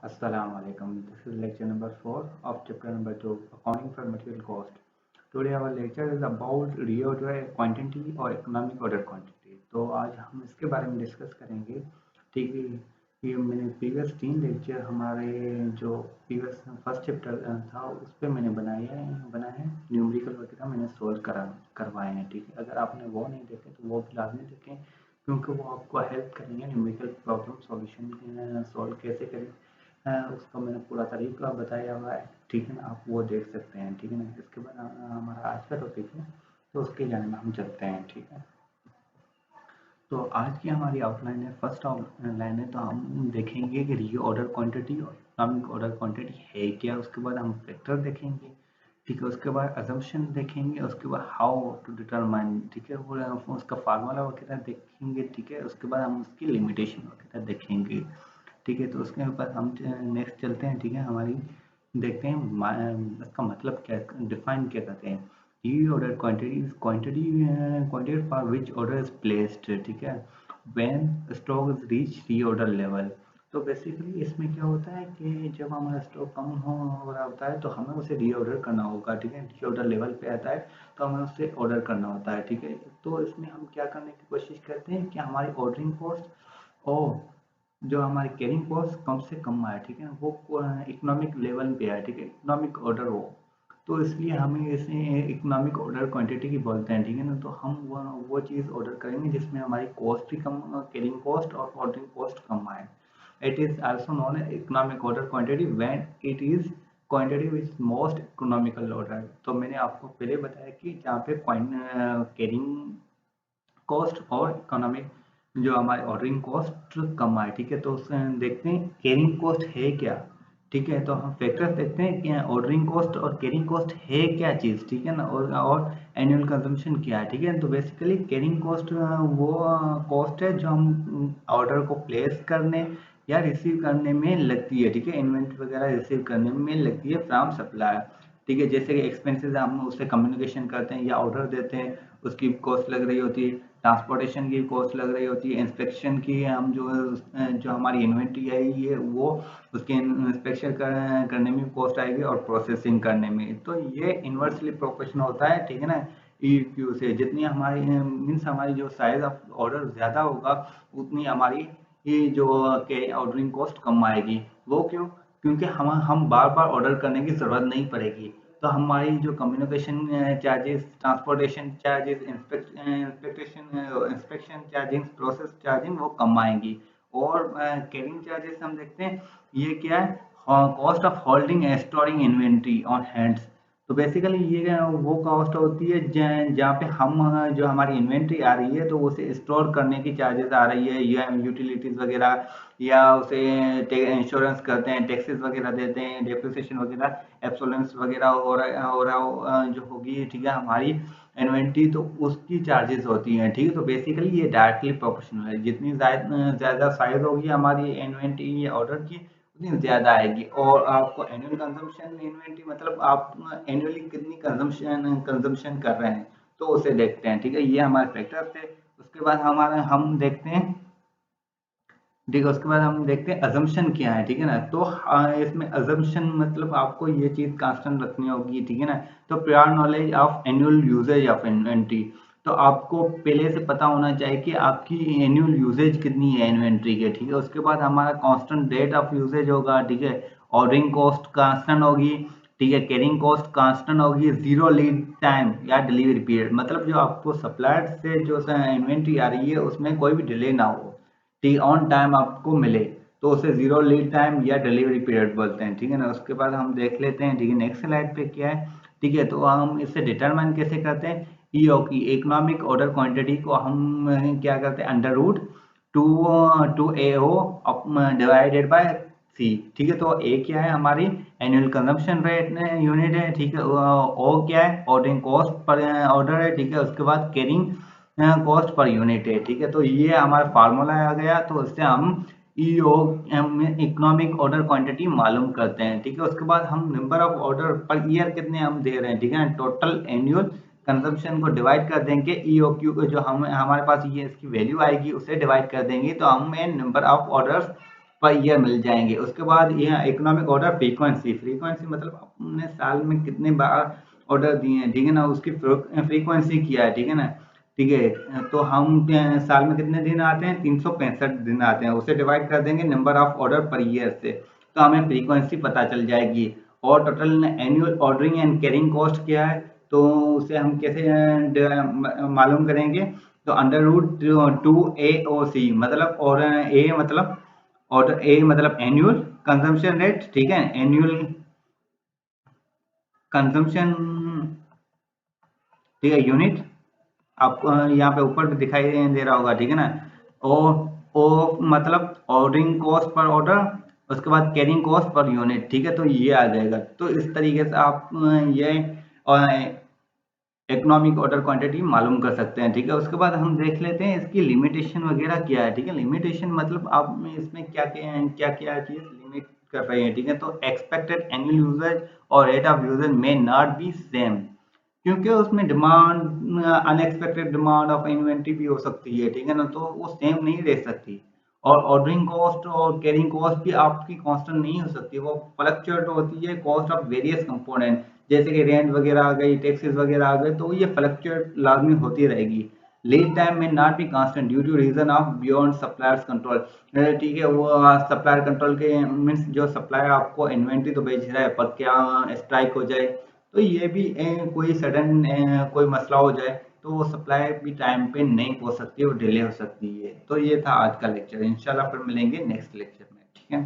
Assalamualaikum. This is lecture number 4 of chapter number 2, Accounting for Material Cost. Today our lecture is about reorder quantity और economic order quantity. तो आज हम इसके बारे में discuss करेंगे. ठीक है, ये मैंने प्रीवियस 3 लेक्चर हमारे जो प्रीवियस फर्स्ट चैप्टर था उस पर मैंने बनाए हैं न्यूमेरिकल वगैरह मैंने सोल्व करवाए हैं. ठीक है, अगर आपने वो नहीं देखे तो वो भी लाजमी देखें क्योंकि वो आपको हेल्प करेंगे न्यूमेरिकल प्रॉब्लम सॉल्यूशन सॉल्व कैसे करें. उसका मैंने पूरा तरीका बताया हुआ है. ठीक है ना, आप वो देख सकते हैं. ठीक है ना, इसके बाद हमारा आज का टॉपिक है तो उसके जाने में हम चलते हैं. ठीक है, तो आज की हमारी आउटलाइन है. फर्स्ट आउटलाइन है तो हम देखेंगे कि रीऑर्डर क्वांटिटी और इकोनॉमिक ऑर्डर क्वांटिटी है क्या. उसके बाद हम फैक्टर देखेंगे. ठीक है, उसके बाद अजम्पशन देखेंगे. उसके बाद हाउ टू डिटरमाइन. ठीक है, वो उसका फार्मूला वगैरह देखेंगे. ठीक है, उसके बाद हम उसकी लिमिटेशन वगैरह देखेंगे. ठीक है, तो उसके बाद हम नेक्स्ट चलते हैं. ठीक है, हमारी देखते हैं इसका मतलब क्या, डिफाइन क्या करते हैं. Reorder quantity is quantity for which order is placed. ठीक है, when stock is reach reorder level. तो बेसिकली इसमें क्या होता है कि जब हमारा स्टॉक कम हो रहा होता है तो हमें उसे रीऑर्डर करना होगा. ठीक है, रीऑर्डर लेवल पे आता है तो हमें उसे ऑर्डर करना होता है. ठीक है, तो इसमें हम क्या करने की कोशिश करते हैं कि हमारी ऑर्डरिंग कॉस्ट और जो हमारी कैरिंग कॉस्ट कम से कम आए. ठीक है, वो इकोनॉमिक लेवल पे आए. ठीक है, इकोनॉमिक ऑर्डर हो तो इसलिए हमें इसे इकोनॉमिक ऑर्डर क्वांटिटी की बोलते हैं. ठीक है ना, तो हम वो चीज़ ऑर्डर करेंगे जिसमें हमारी कॉस्ट भी कम, कैरिंग कॉस्ट और ऑर्डरिंग कॉस्ट कम आए. It is also known as economic order quantity when it is quantity which most economical order. तो मैंने आपको पहले बताया कि जहाँ पे कैरिंग कॉस्ट और इकोनॉमिक जो हमारे ऑर्डरिंग कॉस्ट कम आए. ठीक है, तो उससे हम देखते हैं कैरिंग कॉस्ट है क्या. ठीक है, तो हम फैक्टर्स देखते हैं कि ऑर्डरिंग कॉस्ट और कैरिंग कॉस्ट है क्या चीज़. ठीक है ना, और एनुअल कंजम्पशन क्या है. ठीक है, तो बेसिकली कैरिंग कॉस्ट वो कॉस्ट है जो हम ऑर्डर को प्लेस करने या रिसीव करने में लगती है. ठीक है, इन्वेंट्री वगैरह रिसीव करने में लगती है फ्रॉम सप्लायर. ठीक है, जैसे कि एक्सपेंसेस हम उससे कम्युनिकेशन करते हैं या ऑर्डर देते हैं उसकी कॉस्ट लग रही होती है, ट्रांसपोर्टेशन की कॉस्ट लग रही होती है, इंस्पेक्शन की हम जो हमारी इन्वेंट्री है ये वो उसके इंस्पेक्शन करने में कॉस्ट आएगी और प्रोसेसिंग करने में. तो ये इन्वर्सली प्रोपोर्शनल होता है. ठीक है ना, ई क्यू से जितनी हमारी मीन्स हमारी जो साइज ऑफ ऑर्डर ज़्यादा होगा उतनी हमारी ये जो ऑर्डरिंग कॉस्ट कम आएगी. वो क्यों? क्योंकि हम बार बार ऑर्डर करने की ज़रूरत नहीं पड़ेगी. तो हमारी जो communication charges, transportation charges, inspection charging, process charging वो कम आएंगी. और कैरिंग चार्जेस हम देखते हैं ये क्या है, cost of holding and storing inventory on hands. तो बेसिकली ये वो कॉस्ट होती है जहाँ पे हम जो हमारी इन्वेंट्री आ रही है तो उसे स्टोर करने की चार्जेस आ रही है या यूटिलिटीज वगैरह या उसे इंश्योरेंस करते हैं, टैक्सेस वगैरह देते हैं, डेप्रिसिएशन वगैरह, एब्सोलेंस वगैरह हो रहा जो होगी. ठीक है, हमारी इन्वेंट्री तो उसकी चार्जेस होती हैं. ठीक है, तो बेसिकली ये डायरेक्टली प्रोपोर्शनल है. जितनी ज़्यादा साइज होगी हमारी इन्वेंट्री या ऑर्डर की उतनी ज़्यादा आएगी. और आपको एनुअल कंजम्पशन इन्वेंट्री मतलब आप एनुअली कितनी कंजम्पशन कर रहे हैं तो उसे देखते हैं. ठीक है, ये हमारे फैक्टर्स थे. उसके बाद हम देखते हैं. ठीक है, उसके बाद हम देखते हैं अजम्पशन क्या है. ठीक है ना, तो इसमें अजम्पशन मतलब आपको ये चीज़ कांस्टेंट रखनी होगी. ठीक है ना, तो prior knowledge of annual usage of inventory. तो आपको पहले से पता होना चाहिए कि आपकी एनुअल यूजेज कितनी है इन्वेंट्री के. ठीक है, उसके बाद हमारा कांस्टेंट डेट ऑफ यूजेज होगा. ठीक है, ऑर्डरिंग कॉस्ट कांस्टेंट होगी. ठीक है, कैरिंग कॉस्ट कांस्टेंट होगी. जीरो लीड टाइम या डिलीवरी पीरियड मतलब जो आपको सप्लायर से जो इन्वेंट्री आ रही है उसमें कोई भी डिले ना हो. ठीक, ऑन टाइम आपको मिले तो उसे जीरो लीड टाइम या डिलीवरी पीरियड बोलते हैं. ठीक है ना, उसके बाद हम देख लेते हैं. ठीक है, नेक्स्ट स्लाइड पे क्या है. ठीक है, तो हम इससे डिटरमाइन कैसे करते हैं. ईओ की इकोनॉमिक ऑर्डर क्वांटिटी को हम क्या करते हैं, under root two two A O divided by C. ठीक है, तो ए क्या है, हमारी एनुअल कंजम्पशन रेट यूनिट है. ठीक है, ओ क्या है, ऑर्डरिंग कॉस्ट पर ऑर्डर है. ठीक है, उसके बाद कैरिंग कॉस्ट पर यूनिट है. ठीक है, तो ये हमारा फार्मूला आ गया. तो इससे हम ईओ इकोनॉमिक ऑर्डर क्वांटिटी मालूम करते हैं. ठीक है, उसके बाद हम number of order per year कितने हम दे रहे हैं. ठीक है, टोटल एनुअल कंजम्पशन को डिवाइड कर देंगे ईओ क्यू जो हम हमारे पास ये इसकी वैल्यू आएगी उसे डिवाइड कर देंगे तो हमें number of orders per year मिल जाएंगे। उसके बाद ये इकोनॉमिक ऑर्डर फ्रीक्वेंसी, फ्रीक्वेंसी मतलब आपने साल में कितने बार ऑर्डर दिए हैं, ठीक है ना, उसकी फ्रीक्वेंसी क्या है, ठीक है ना। ठीक है, तो हम साल में कितने दिन आते हैं, 365 दिन आते हैं, उसे डिवाइड कर देंगे number of order per year से, तो हमें फ्रीक्वेंसी पता चल जाएगी। और total annual ordering and carrying cost क्या है, तो उसे हम कैसे मालूम करेंगे, तो अंडर रूट 2 AOC मतलब, और ए मतलब ऑर्डर, ए मतलब एनुअल कंजम्पशन रेट, ठीक है, एनुअल कंजम्पशन, ठीक है, यूनिट आपको यहाँ पे ऊपर भी दिखाई दे रहा होगा, ठीक है ना। ओ ओ मतलब ऑर्डरिंग कॉस्ट पर ऑर्डर, उसके बाद कैरिंग कॉस्ट पर यूनिट, ठीक है, तो ये आ जाएगा। तो इस तरीके से आप ये इकोनॉमिक ऑर्डर क्वांटिटी मालूम कर सकते हैं, ठीक है। उसके बाद हम देख लेते हैं इसकी लिमिटेशन वगैरह क्या है, ठीक है। लिमिटेशन मतलब आप इसमें क्या क्या क्या चीज लिमिट कर रहे हैं, ठीक है। तो एक्सपेक्टेड एनुअल यूजेज और rate of usage may not be same, क्योंकि उसमें demand, unexpected demand of inventory भी हो सकती है, ठीक है ना, तो वो सेम नहीं रह सकती। और ऑर्डरिंग कॉस्ट और कैरिंग कॉस्ट भी आपकी कांस्टेंट नहीं हो सकती, वो फ्लक्चुएट होती है कॉस्ट ऑफ वेरियस कंपोनेंट, जैसे कि रेंट वगैरह आ गई, टैक्सेस वगैरह आ गए, तो ये फ्लक्चुएट लाजमी होती रहेगी। Lead time may not be constant due to reason of beyond suppliers control, ठीक है। वो सप्लायर कंट्रोल के मीन्स जो सप्लायर आपको इन्वेंट्री तो बेच रहा है, पर क्या स्ट्राइक हो जाए, तो ये भी कोई सडन कोई मसला हो जाए, तो वो सप्लाई भी टाइम पे नहीं पहुंच सकती, वो डिले हो सकती है। तो ये था आज का लेक्चर, इंशाल्लाह फिर मिलेंगे नेक्स्ट लेक्चर में, ठीक है।